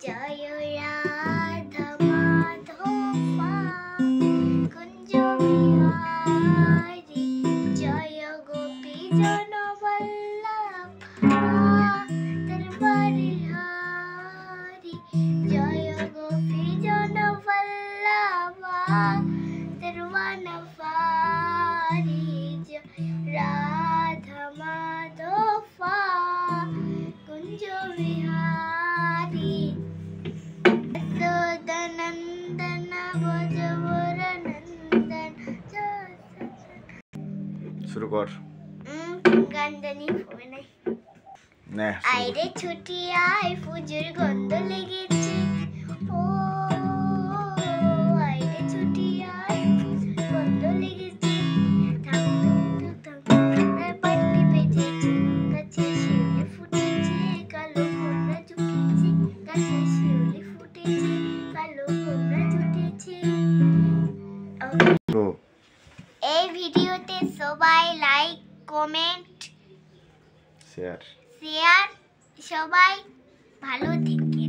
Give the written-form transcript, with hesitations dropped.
জয় রাধা মাধবা কুঞ্জ বিহারী জয় গোপী জনবল্লভা তরবারি জয় গোপী জনবল্লভা তরবারি জয় রাধা মাধবা কুঞ্জ বিহারী নন্দন ব্রজবর নন্দন। শুরু কর। গান জানি হবে না। না আইরে ছুটি আয় পুজোর গন্ধ লেগেছে ও আইরে ছুটি আয় গন্ধ লেগেছে পাটি বেজেছে গাছে শিউলি ফুটেছে কালো কোমরা জুটেছে গাছে শিউলি ফুটেছে কালো কোমরা জুটেছে। তো এই ভিডিওতে সবাই লাইক কমেন্ট শেয়ার সবাই ভালো থেকে।